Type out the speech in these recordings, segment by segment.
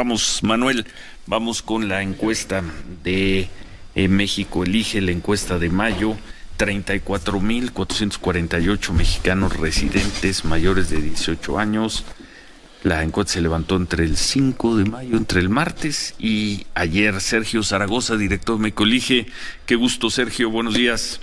Vamos, Manuel, vamos con la encuesta de México Elige, la encuesta de mayo. 34,448 mexicanos residentes mayores de 18 años. La encuesta se levantó entre el 5 de mayo, entre el martes y ayer. Sergio Zaragoza, director de México Elige. Qué gusto, Sergio, buenos días.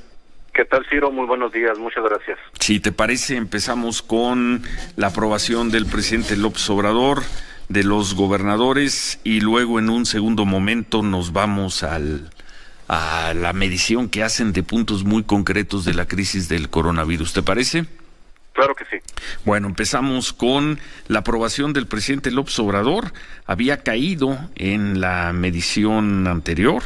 ¿Qué tal, Ciro? Muy buenos días, muchas gracias. Si te parece, empezamos con la aprobación del presidente López Obrador, de los gobernadores, y luego en un segundo momento nos vamos a la medición que hacen de puntos muy concretos de la crisis del coronavirus. ¿Te parece? Claro que sí. Bueno, empezamos con la aprobación del presidente López Obrador. Había caído en la medición anterior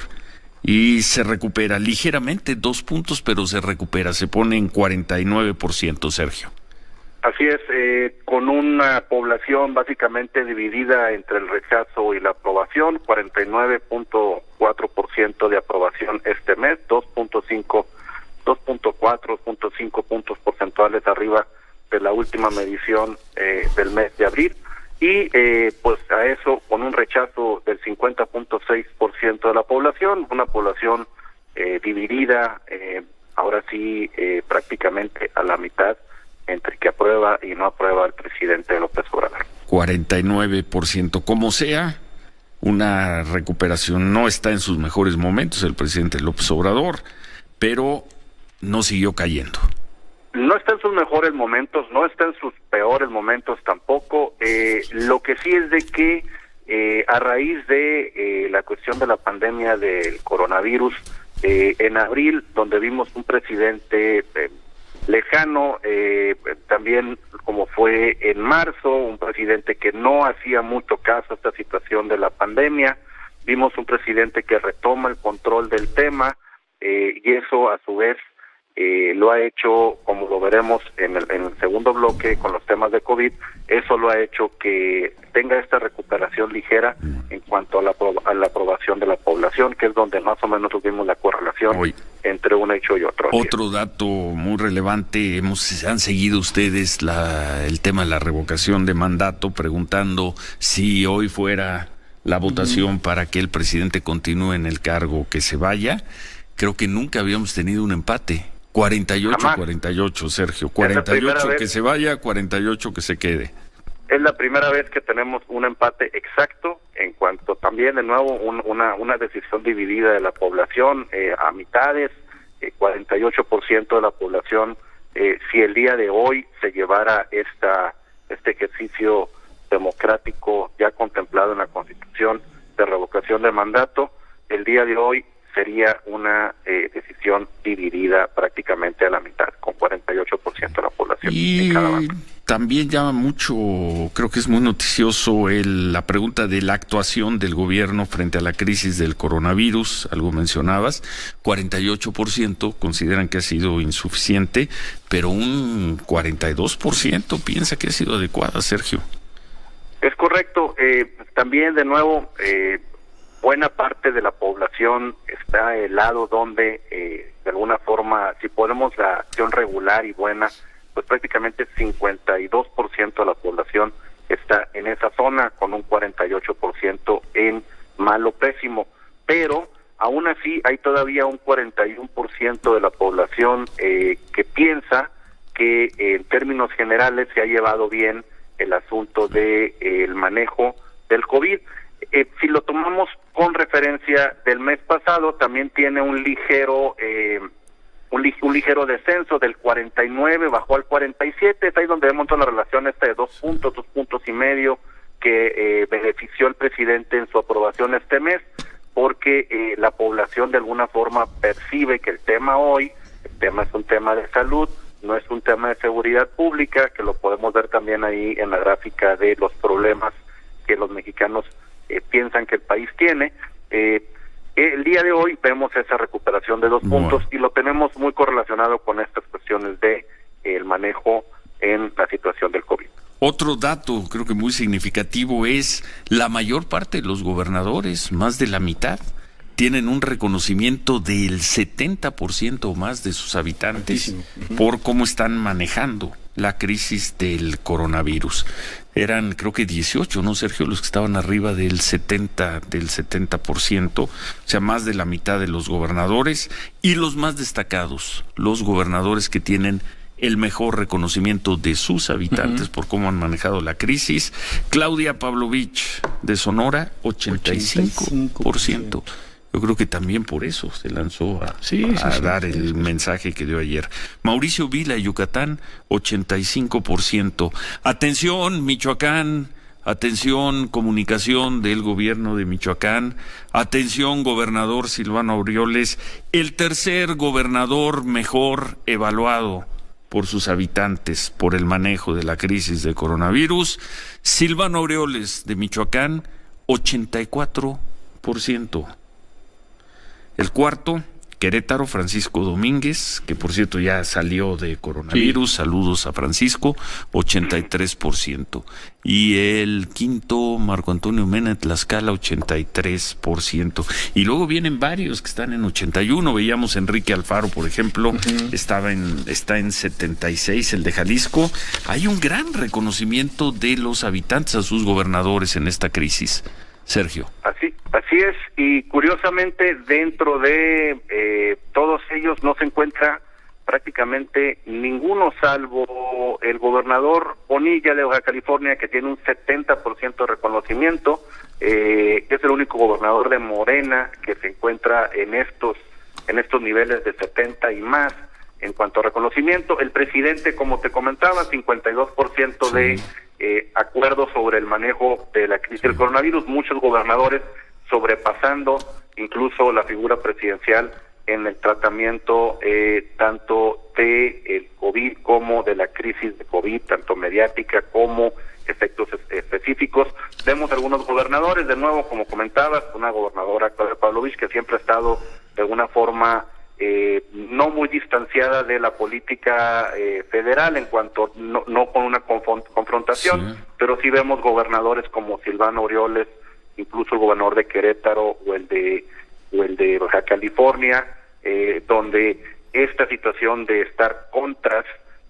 y se recupera ligeramente, 2 puntos, pero se recupera, se pone en 49%, Sergio. Así es, con una población básicamente dividida entre el rechazo y la aprobación, 49.4% de aprobación este mes, 2.4, 2.5 puntos porcentuales arriba de la última medición del mes de abril, y pues a eso con un rechazo del 50.6% de la población, una población dividida, ahora sí prácticamente a la mitad, entre que aprueba y no aprueba al presidente López Obrador. 49%, como sea, una recuperación. No está en sus mejores momentos el presidente López Obrador, pero no siguió cayendo. No está en sus mejores momentos, no está en sus peores momentos tampoco. Lo que sí es de que a raíz de la cuestión de la pandemia del coronavirus, en abril, donde vimos un presidente lejano, también como fue en marzo, un presidente que no hacía mucho caso a esta situación de la pandemia, vimos un presidente que retoma el control del tema, y eso a su vez lo ha hecho, como lo veremos en el segundo bloque con los temas de COVID, eso lo ha hecho que tenga esta recuperación ligera en cuanto a la aprobación de la población, que es donde más o menos tuvimos la correlación entre un hecho y otro. Otro dato muy relevante, han seguido ustedes el tema de la revocación de mandato, preguntando si hoy fuera la votación para que el presidente continúe en el cargo, que se vaya. Creo que nunca habíamos tenido un empate. 48-48, Sergio. 48 que se vaya, 48 que se quede. Es la primera vez que tenemos un empate exacto, en cuanto también de nuevo una decisión dividida de la población a mitades, 48% de la población. Si el día de hoy se llevara este ejercicio democrático ya contemplado en la Constitución de revocación de mandato, el día de hoy sería una decisión dividida prácticamente a la mitad, con 48% de la población en cada bando. También llama mucho, creo que es muy noticioso, la pregunta de la actuación del gobierno frente a la crisis del coronavirus, algo mencionabas. 48% consideran que ha sido insuficiente, pero un 42% piensa que ha sido adecuada, Sergio. Es correcto. También, de nuevo, buena parte de la población está del lado donde, de alguna forma, si ponemos la acción regular y buena, pues prácticamente 52% de la población está en esa zona, con un 48% en malo pésimo. Pero, aún así, hay todavía un 41% de la población que piensa que, en términos generales, se ha llevado bien el asunto de el manejo del COVID. Si lo tomamos con referencia del mes pasado, también tiene un ligero descenso del 49, bajó al 47, es ahí donde vemos toda la relación esta de 2 puntos y medio que benefició al presidente en su aprobación este mes, porque la población de alguna forma percibe que el tema es un tema de salud, no es un tema de seguridad pública, que lo podemos ver también ahí en la gráfica de los problemas que los mexicanos piensan que el país tiene. El día de hoy vemos esa recuperación de 2 puntos y lo tenemos muy correlacionado con estas cuestiones de el manejo en la situación del COVID. Otro dato creo que muy significativo es la mayor parte de los gobernadores, más de la mitad, tienen un reconocimiento del 70% o más de sus habitantes por cómo están manejando la crisis del coronavirus. Eran, creo que 18, ¿no, Sergio?, los que estaban arriba del 70%, o sea, más de la mitad de los gobernadores, y los más destacados, los gobernadores que tienen el mejor reconocimiento de sus habitantes por cómo han manejado la crisis. Claudia Pavlovich, de Sonora, 85%. Yo creo que también por eso se lanzó a dar el mensaje que dio ayer. Mauricio Vila, Yucatán, 85%. Atención, Michoacán. Atención, comunicación del gobierno de Michoacán. Atención, gobernador Silvano Aureoles, el tercer gobernador mejor evaluado por sus habitantes por el manejo de la crisis de coronavirus. Silvano Aureoles, de Michoacán, 84%. El cuarto, Querétaro, Francisco Domínguez, que por cierto ya salió de coronavirus, saludos a Francisco, 83%. Y el quinto, Marco Antonio Mena, Tlaxcala, 83%. Y luego vienen varios que están en 81%. Veíamos Enrique Alfaro, por ejemplo, está en 76%, el de Jalisco. Hay un gran reconocimiento de los habitantes a sus gobernadores en esta crisis. Sergio. Así es, y curiosamente dentro de todos ellos no se encuentra prácticamente ninguno, salvo el gobernador Bonilla de Baja California, que tiene un 70% de reconocimiento, es el único gobernador de Morena que se encuentra en estos niveles de 70 y más en cuanto a reconocimiento. El presidente, como te comentaba, 52% de acuerdo sobre el manejo de la crisis del coronavirus, muchos gobernadores sobrepasando incluso la figura presidencial en el tratamiento tanto de el COVID como de la crisis de COVID, tanto mediática como efectos específicos. Vemos algunos gobernadores, de nuevo, como comentabas, una gobernadora, Claudia Pavlovich, que siempre ha estado de alguna forma no muy distanciada de la política federal en cuanto no con una confrontación, pero sí vemos gobernadores como Silvano Aureoles, incluso el gobernador de Querétaro o el de Baja California, donde esta situación de estar contras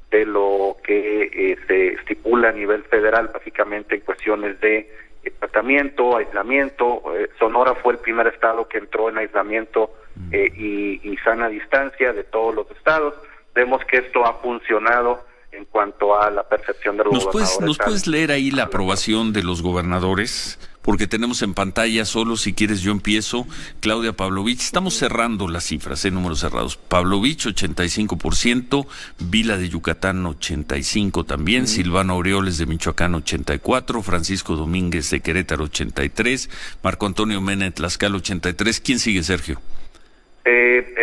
de lo que se estipula a nivel federal, básicamente en cuestiones de tratamiento, aislamiento. Sonora fue el primer estado que entró en aislamiento y sana distancia de todos los estados. Vemos que esto ha funcionado en cuanto a la percepción de los gobernadores. ¿Nos puedes leer ahí la aprobación de los gobernadores? Porque tenemos en pantalla, solo si quieres yo empiezo. Claudia Pavlovich, estamos cerrando las cifras, números cerrados. Pavlovich, 85%, Vila de Yucatán, 85% también, Silvano Aureoles de Michoacán, 84%, Francisco Domínguez de Querétaro, 83%, Marco Antonio Mena de Tlaxcala, 83%. ¿Quién sigue, Sergio?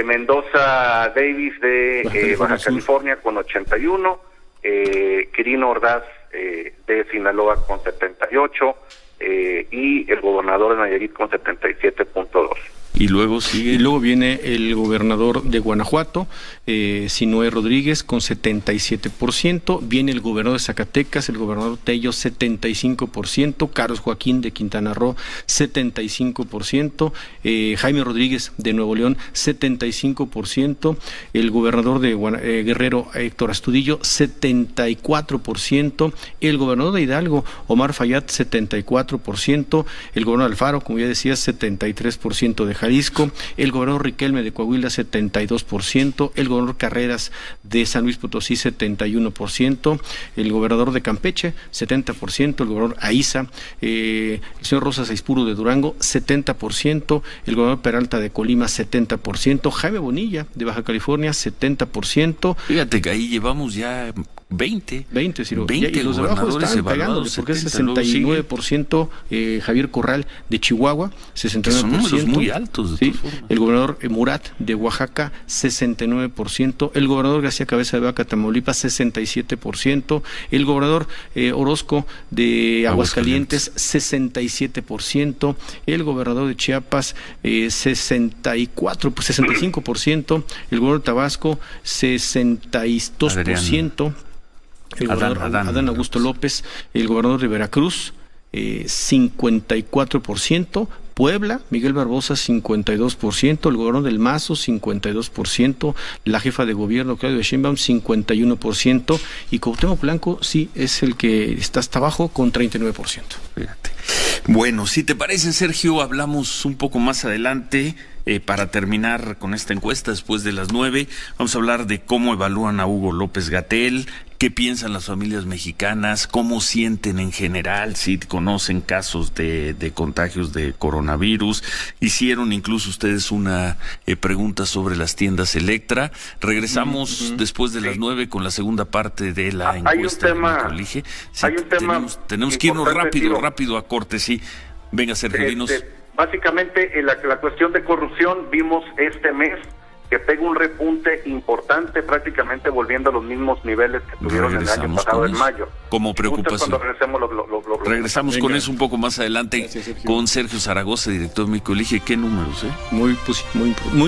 Mendoza Davis de Baja California con 81%, Quirino Ordaz de Sinaloa con 78%, y el gobernador de Nayarit con 77.2%. Y luego sigue. Y luego viene el gobernador de Guanajuato, Sinue Rodríguez, con 77%. Viene el gobernador de Zacatecas, el gobernador Tello, 75%. Carlos Joaquín de Quintana Roo, 75%. Jaime Rodríguez de Nuevo León, 75%. El gobernador de Guerrero, Héctor Astudillo, 74%. El gobernador de Hidalgo, Omar Fayad, 74%. El gobernador Alfaro, como ya decía, 73% de Jalisco, el gobernador Riquelme de Coahuila, 72%, el gobernador Carreras de San Luis Potosí, 71%, el gobernador de Campeche, 70%, el gobernador Aiza, el señor Rosas Aispuro de Durango, 70%, el gobernador Peralta de Colima, 70%, Jaime Bonilla de Baja California, 70%. Fíjate que ahí llevamos ya 20, Ciro. 20 y los de abajo están pegándole, porque es 69%, Javier Corral de Chihuahua, 69%. Son números muy altos, de todas formas. El gobernador Murat de Oaxaca, 69%, el gobernador García Cabeza de Vaca, Tamaulipas, 67%, el gobernador Orozco de Aguascalientes, 67%, el gobernador de Chiapas, 65%, el gobernador de Tabasco, 62%. El gobernador Adán Augusto López, el gobernador de Veracruz, 54%, Puebla, Miguel Barbosa 52%, el gobernador del Mazo 52%, la jefa de gobierno Claudia Sheinbaum 51%, y Cuauhtémoc Blanco sí es el que está hasta abajo con 39%. Fíjate. Bueno, si te parece, Sergio, hablamos un poco más adelante. Para terminar con esta encuesta, después de las 9, vamos a hablar de cómo evalúan a Hugo López-Gatell, qué piensan las familias mexicanas, cómo sienten en general, si conocen casos de contagios de coronavirus. Hicieron incluso ustedes una pregunta sobre las tiendas Electra. Regresamos después de las 9 con la segunda parte de la encuesta. Hay un tema tenemos que irnos rápido a corte, sí. Venga, Sergio, dinos. Básicamente, la cuestión de corrupción vimos este mes que pega un repunte importante, prácticamente volviendo a los mismos niveles que tuvieron el año pasado en mayo. Como preocupación. Cuando regresamos con eso un poco más adelante. Gracias, con Sergio Zaragoza, director de Micolige. ¿Qué números, Muy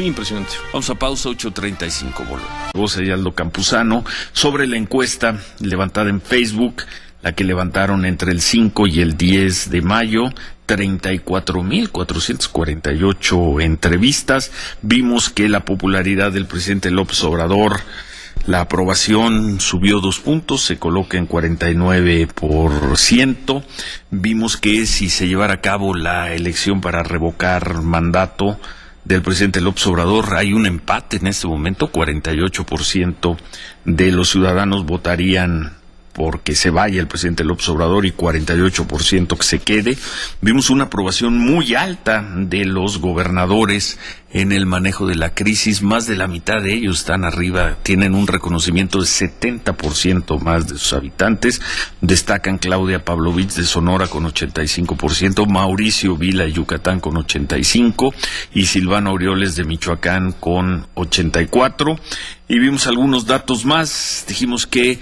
impresionante. Vamos a pausa, 8:35. Volvemos. Y Aldo Campuzano sobre la encuesta levantada en Facebook, la que levantaron entre el 5 y el 10 de mayo, 34,448 entrevistas. Vimos que la popularidad del presidente López Obrador, la aprobación subió 2 puntos, se coloca en 49%. Vimos que si se llevara a cabo la elección para revocar mandato del presidente López Obrador, hay un empate en este momento, 48% de los ciudadanos votarían porque se vaya el presidente López Obrador y 48% que se quede. Vimos una aprobación muy alta de los gobernadores en el manejo de la crisis. Más de la mitad de ellos están arriba, tienen un reconocimiento de 70% más de sus habitantes. Destacan Claudia Pavlovich de Sonora con 85%, Mauricio Vila de Yucatán con 85% y Silvano Aureoles de Michoacán con 84%. Y vimos algunos datos más. Dijimos que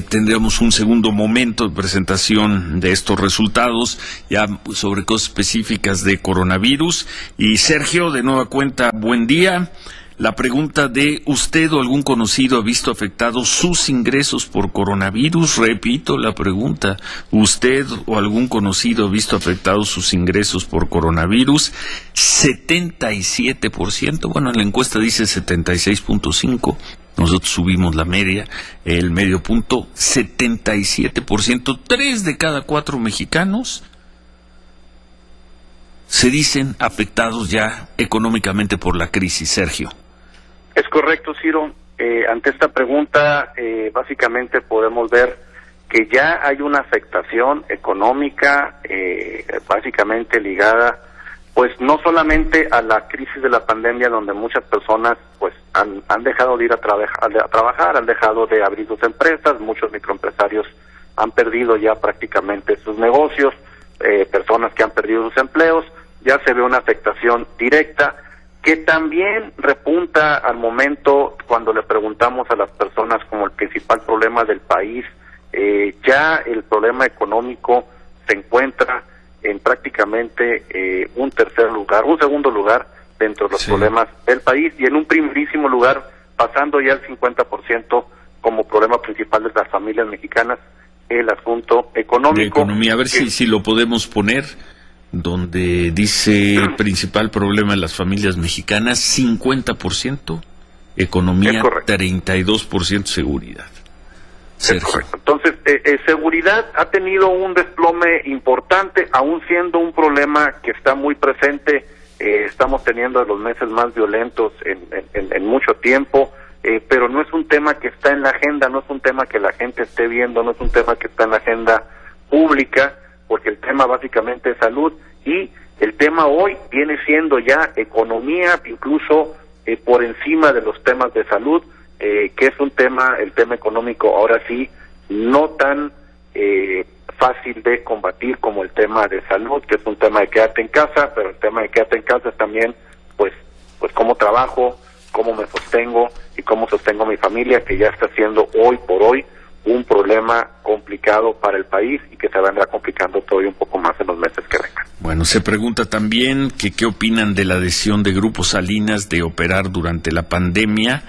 tendríamos un segundo momento de presentación de estos resultados, ya sobre cosas específicas de coronavirus. Y Sergio, de nueva cuenta, buen día. La pregunta de ¿usted o algún conocido ha visto afectados sus ingresos por coronavirus? Repito la pregunta, ¿usted o algún conocido ha visto afectados sus ingresos por coronavirus? 77%, bueno, en la encuesta dice 76.5%, nosotros subimos la media, el medio punto, 77%, 3 de cada 4 mexicanos se dicen afectados ya económicamente por la crisis. Sergio. Es correcto, Ciro. Ante esta pregunta, básicamente podemos ver que ya hay una afectación económica, básicamente ligada, pues no solamente a la crisis de la pandemia, donde muchas personas pues han dejado de ir a trabajar, han dejado de abrir sus empresas, muchos microempresarios han perdido ya prácticamente sus negocios, personas que han perdido sus empleos, ya se ve una afectación directa, que también repunta al momento cuando le preguntamos a las personas como el principal problema del país. Ya el problema económico se encuentra en prácticamente un segundo lugar dentro de los problemas del país, y en un primerísimo lugar, pasando ya el 50% como problema principal de las familias mexicanas, el asunto económico. Economía, a ver si lo podemos poner, donde dice el principal problema de las familias mexicanas, 50% economía, 32% seguridad. Es correcto. Entonces, seguridad ha tenido un desplome importante, aún siendo un problema que está muy presente. Estamos teniendo los meses más violentos en mucho tiempo, pero no es un tema que está en la agenda, no es un tema que la gente esté viendo, no es un tema que está en la agenda pública, porque el tema básicamente es salud, y el tema hoy viene siendo ya economía, incluso por encima de los temas de salud, que es el tema económico ahora sí no tan fácil de combatir como el tema de salud, que es un tema de quédate en casa, pero el tema de quédate en casa es también pues cómo trabajo, cómo me sostengo y cómo sostengo a mi familia, que ya está siendo hoy por hoy un problema complicado para el país y que se vendrá complicando todavía un poco más en los meses que vengan. Bueno, se pregunta también que qué opinan de la decisión de Grupo Salinas de operar durante la pandemia.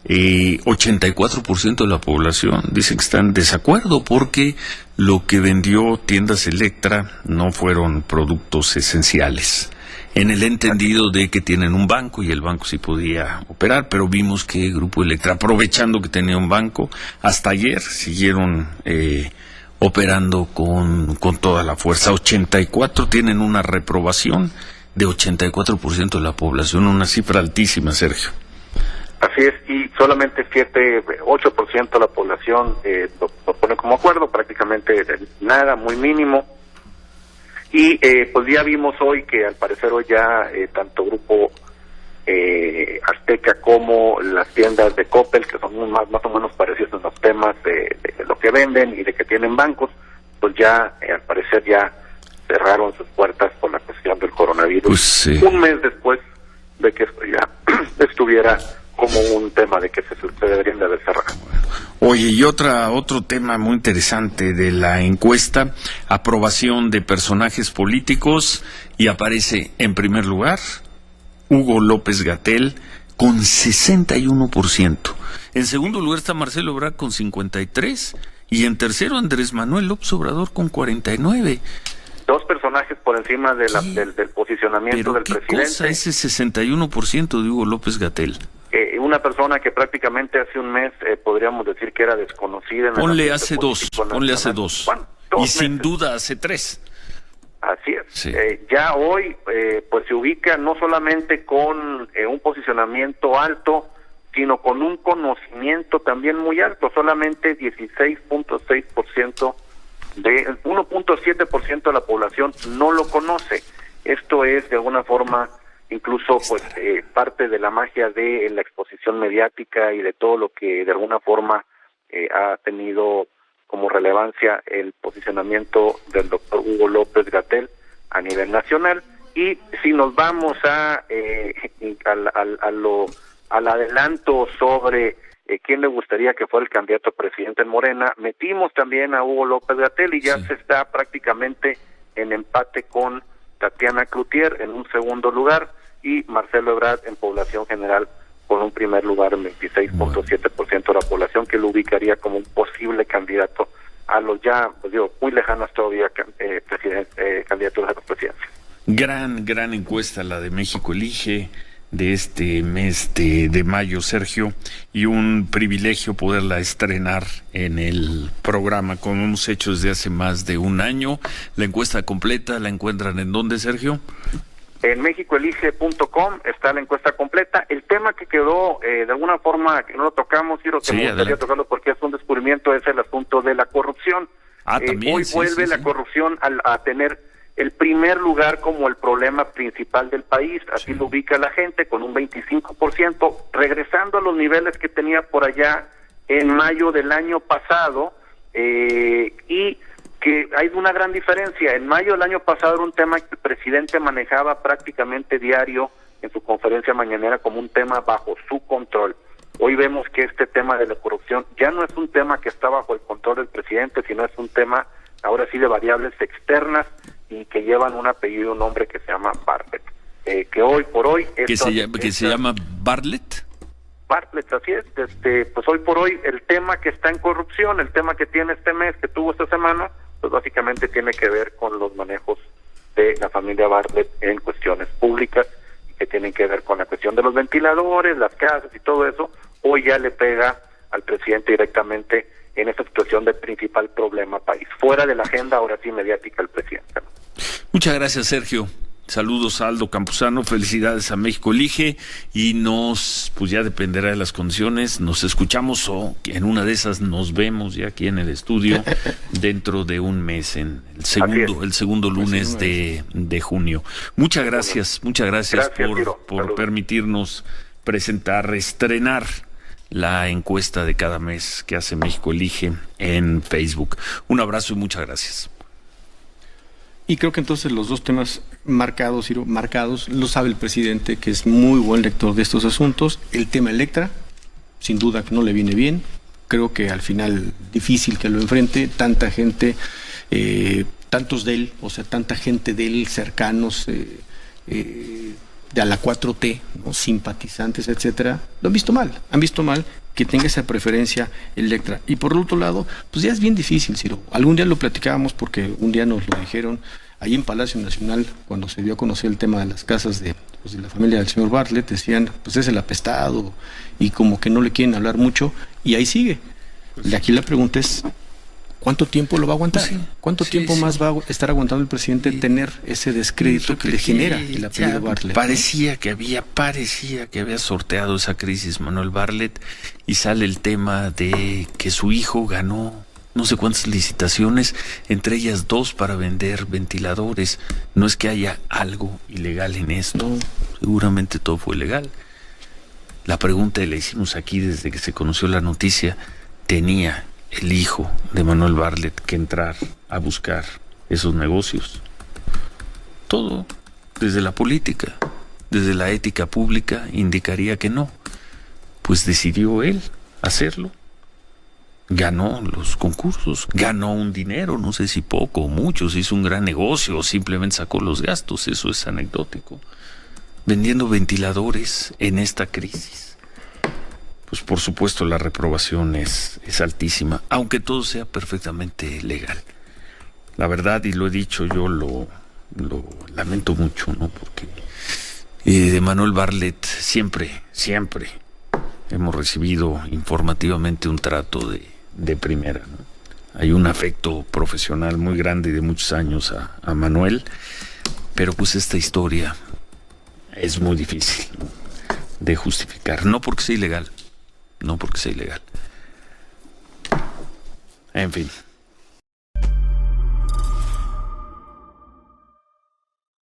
84% de la población dice que están en desacuerdo porque lo que vendió Tiendas Electra no fueron productos esenciales, en el entendido de que tienen un banco y el banco sí podía operar, pero vimos que Grupo Electra, aprovechando que tenía un banco, hasta ayer siguieron operando con toda la fuerza. 84 tienen una reprobación de 84% de la población, una cifra altísima, Sergio. Así es, y solamente 8% de la población lo pone como acuerdo, prácticamente nada, muy mínimo. Y pues ya vimos hoy que al parecer hoy ya tanto Grupo Azteca como las tiendas de Coppel, que son más o menos parecidos en los temas de lo que venden y de que tienen bancos, pues ya al parecer ya cerraron sus puertas por la cuestión del coronavirus, pues, un mes después de que esto ya estuviera como un tema de que se deberían de haber cerrado. Oye, y otro tema muy interesante de la encuesta, aprobación de personajes políticos, y aparece en primer lugar Hugo López-Gatell con 61%. En segundo lugar está Marcelo Ebrard con 53%, y en tercero Andrés Manuel López Obrador con 49%. Dos personajes por encima de del posicionamiento del presidente. ¿Qué cosa ese 61% de Hugo López-Gatell? Una persona que prácticamente hace un mes podríamos decir que era desconocida. Ponle hace dos. Bueno, y sin duda hace 3. Así es. Sí. Ya hoy pues se ubica no solamente con un posicionamiento alto, sino con un conocimiento también muy alto. Solamente 16.6% de 1.7% de la población no lo conoce. Esto es de alguna forma incluso pues parte de la magia de la exposición mediática y de todo lo que de alguna forma ha tenido como relevancia el posicionamiento del doctor Hugo López-Gatell a nivel nacional. Y si nos vamos al adelanto sobre quién le gustaría que fuera el candidato a presidente en Morena, metimos también a Hugo López-Gatell y ya se está prácticamente en empate con Tatiana Cloutier en un segundo lugar y Marcelo Ebrard en población general con un primer lugar en 26.7% de la población, que lo ubicaría como un posible candidato a los ya, pues digo, muy lejanas todavía candidaturas a la presidencia. Gran encuesta la de México Elige de este mes de mayo, Sergio, y un privilegio poderla estrenar en el programa como hemos hecho desde hace más de un año. La encuesta completa la encuentran ¿en dónde, Sergio? En mexicoelige.com está la encuesta completa. El tema que quedó de alguna forma que no lo tocamos, Ciro, que me gustaría tocarlo porque es un descubrimiento, es el asunto de la corrupción. También, hoy vuelve la corrupción a tener el primer lugar como el problema principal del país, así lo ubica la gente, con un 25%, regresando a los niveles que tenía por allá en mayo del año pasado, y que hay una gran diferencia. En mayo del año pasado era un tema que el presidente manejaba prácticamente diario en su conferencia mañanera como un tema bajo su control. Hoy vemos que este tema de la corrupción ya no es un tema que está bajo el control del presidente, sino es un tema ahora sí de variables externas y que llevan un apellido, un nombre que se llama Bartlett, que hoy por hoy que se llama Bartlett, así es. Pues hoy por hoy el tema que está en corrupción, el tema que tiene este mes, que tuvo esta semana, pues básicamente tiene que ver con los manejos de la familia Bartlett en cuestiones públicas, que tienen que ver con la cuestión de los ventiladores, las casas y todo eso. Hoy ya le pega al presidente directamente en esta situación de principal problema país, fuera de la agenda ahora sí mediática del presidente. Muchas gracias, Sergio. Saludos a Aldo Campuzano, felicidades a México Elige, y pues ya dependerá de las condiciones, nos escuchamos o en una de esas nos vemos ya aquí en el estudio dentro de un mes, en el segundo lunes de junio. Muchas gracias por permitirnos estrenar la encuesta de cada mes que hace México Elige en Facebook. Un abrazo y muchas gracias. Y creo que entonces los dos temas marcados, Ciro, lo sabe el presidente, que es muy buen lector de estos asuntos. El tema Electra, sin duda que no le viene bien. Creo que al final difícil que lo enfrente. Tanta gente, tantos de él, o sea, tanta gente de él cercanos, a la 4T, ¿no? Simpatizantes, etcétera, lo han visto mal que tenga esa preferencia Electra. Y por otro lado, pues ya es bien difícil, Ciro. Algún día lo platicábamos porque un día nos lo dijeron ahí en Palacio Nacional, cuando se dio a conocer el tema de las casas de la familia del señor Bartlett, decían, pues es el apestado, y como que no le quieren hablar mucho, y ahí sigue. Y aquí la pregunta es, ¿cuánto tiempo lo va a aguantar? Pues sí, ¿cuánto tiempo más va a estar aguantando el presidente tener ese descrédito que le genera el apellido Bartlett? Parecía que había sorteado esa crisis Manuel Bartlett, y sale el tema de que su hijo ganó no sé cuántas licitaciones, entre ellas 2 para vender ventiladores. No es que haya algo ilegal en esto, seguramente todo fue legal. La pregunta que le hicimos aquí desde que se conoció la noticia, ¿tenía el hijo de Manuel Bartlett que entrar a buscar esos negocios? Todo, desde la política, desde la ética pública, indicaría que no. Pues decidió él hacerlo. Ganó los concursos, ganó un dinero, no sé si poco o mucho, se hizo un gran negocio o simplemente sacó los gastos, eso es anecdótico. Vendiendo ventiladores en esta crisis. Pues por supuesto la reprobación es altísima, aunque todo sea perfectamente legal. La verdad, y lo he dicho, yo lo lamento mucho, ¿no? Porque de Manuel Bartlett siempre hemos recibido informativamente un trato de primera, ¿no? Hay un afecto profesional muy grande de muchos años a Manuel, pero pues esta historia es muy difícil, ¿no?, de justificar, no porque sea ilegal. En fin.